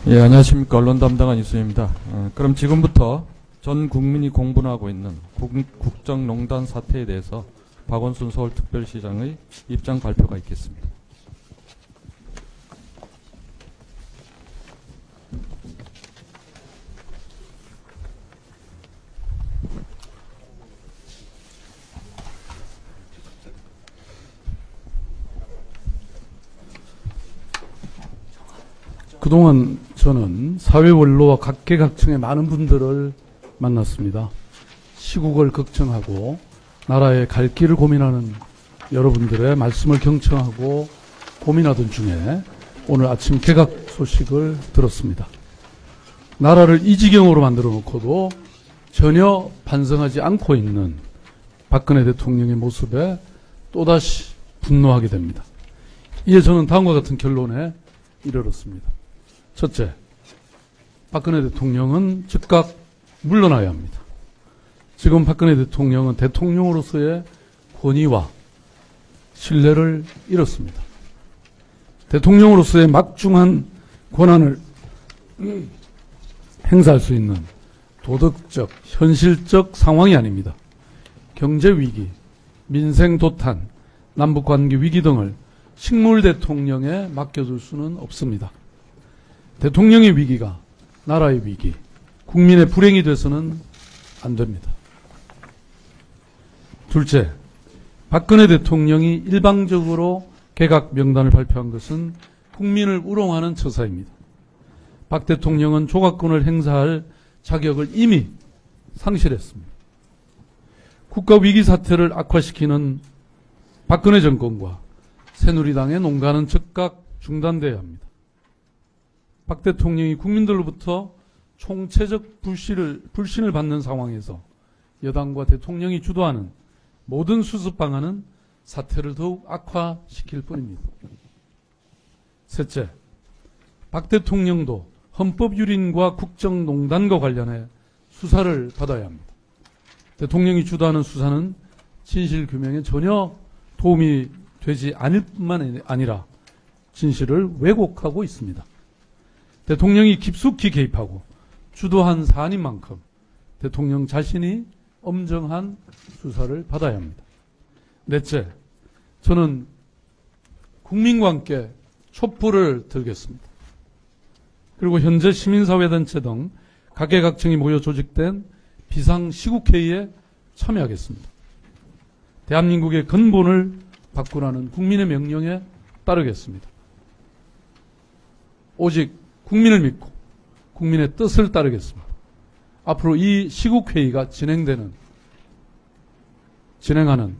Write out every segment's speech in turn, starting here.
예, 안녕하십니까. 언론 담당한 이수입니다. 그럼 지금부터 전 국민이 공분하고 있는 국정농단 사태에 대해서 박원순 서울특별시장의 입장 발표가 있겠습니다. 그동안 저는 사회 원로와 각계각층의 많은 분들을 만났습니다. 시국을 걱정하고 나라의 갈 길을 고민하는 여러분들의 말씀을 경청하고 고민하던 중에 오늘 아침 개각 소식을 들었습니다. 나라를 이 지경으로 만들어 놓고도 전혀 반성하지 않고 있는 박근혜 대통령의 모습에 또다시 분노하게 됩니다. 이에 저는 다음과 같은 결론에 이르렀습니다. 첫째, 박근혜 대통령은 즉각 물러나야 합니다. 지금 박근혜 대통령은 대통령으로서의 권위와 신뢰를 잃었습니다. 대통령으로서의 막중한 권한을 행사할 수 있는 도덕적, 현실적 상황이 아닙니다. 경제 위기, 민생 도탄, 남북관계 위기 등을 식물 대통령에 맡겨둘 수는 없습니다. 대통령의 위기가 나라의 위기, 국민의 불행이 돼서는 안 됩니다. 둘째, 박근혜 대통령이 일방적으로 개각 명단을 발표한 것은 국민을 우롱하는 처사입니다. 박 대통령은 조각권을 행사할 자격을 이미 상실했습니다. 국가 위기 사태를 악화시키는 박근혜 정권과 새누리당의 농간은 즉각 중단돼야 합니다. 박 대통령이 국민들로부터 총체적 불신을 받는 상황에서 여당과 대통령이 주도하는 모든 수습 방안은 사태를 더욱 악화시킬 뿐입니다. 셋째, 박 대통령도 헌법유린과 국정농단과 관련해 수사를 받아야 합니다. 대통령이 주도하는 수사는 진실규명에 전혀 도움이 되지 않을 뿐만 아니라 진실을 왜곡하고 있습니다. 대통령이 깊숙이 개입하고 주도한 사안인 만큼 대통령 자신이 엄정한 수사를 받아야 합니다. 넷째, 저는 국민과 함께 촛불을 들겠습니다. 그리고 현재 시민사회단체 등 각계각층이 모여 조직된 비상시국회의에 참여하겠습니다. 대한민국의 근본을 바꾸라는 국민의 명령에 따르겠습니다. 오직 국민을 믿고 국민의 뜻을 따르겠습니다. 앞으로 이 시국회의가 진행하는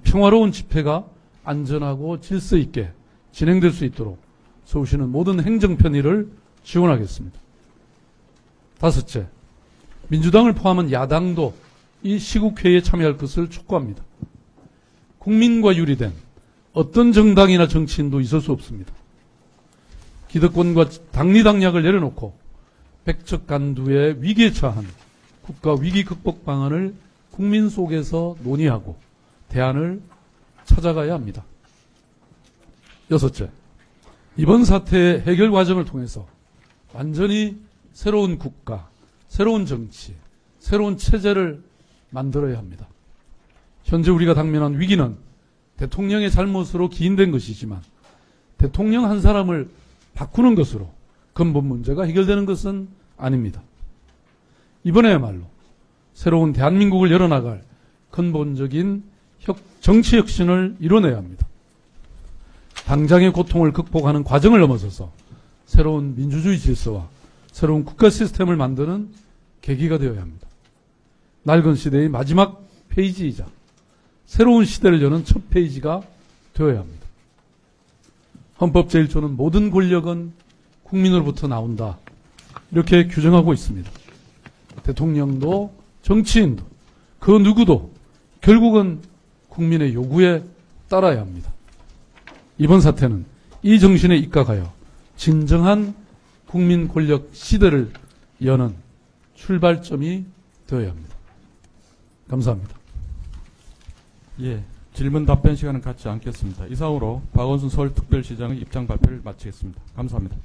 평화로운 집회가 안전하고 질서 있게 진행될 수 있도록 서울시는 모든 행정편의를 지원하겠습니다. 다섯째, 민주당을 포함한 야당도 이 시국회의에 참여할 것을 촉구합니다. 국민과 유리된 어떤 정당이나 정치인도 있을 수 없습니다. 기득권과 당리당략을 내려놓고 백척간두의 위기에 처한 국가 위기 극복 방안을 국민 속에서 논의하고 대안을 찾아가야 합니다. 여섯째, 이번 사태의 해결 과정을 통해서 완전히 새로운 국가, 새로운 정치, 새로운 체제를 만들어야 합니다. 현재 우리가 당면한 위기는 대통령의 잘못으로 기인된 것이지만 대통령 한 사람을 바꾸는 것으로 근본 문제가 해결되는 것은 아닙니다. 이번에야말로 새로운 대한민국을 열어나갈 근본적인 정치 혁신을 이뤄내야 합니다. 당장의 고통을 극복하는 과정을 넘어서서 새로운 민주주의 질서와 새로운 국가 시스템을 만드는 계기가 되어야 합니다. 낡은 시대의 마지막 페이지이자 새로운 시대를 여는 첫 페이지가 되어야 합니다. 헌법 제1조는 모든 권력은 국민으로부터 나온다. 이렇게 규정하고 있습니다. 대통령도 정치인도 그 누구도 결국은 국민의 요구에 따라야 합니다. 이번 사태는 이 정신에 입각하여 진정한 국민 권력 시대를 여는 출발점이 되어야 합니다. 감사합니다. 예, 질문 답변 시간은 갖지 않겠습니다. 이상으로 박원순 서울특별시장의 입장 발표를 마치겠습니다. 감사합니다.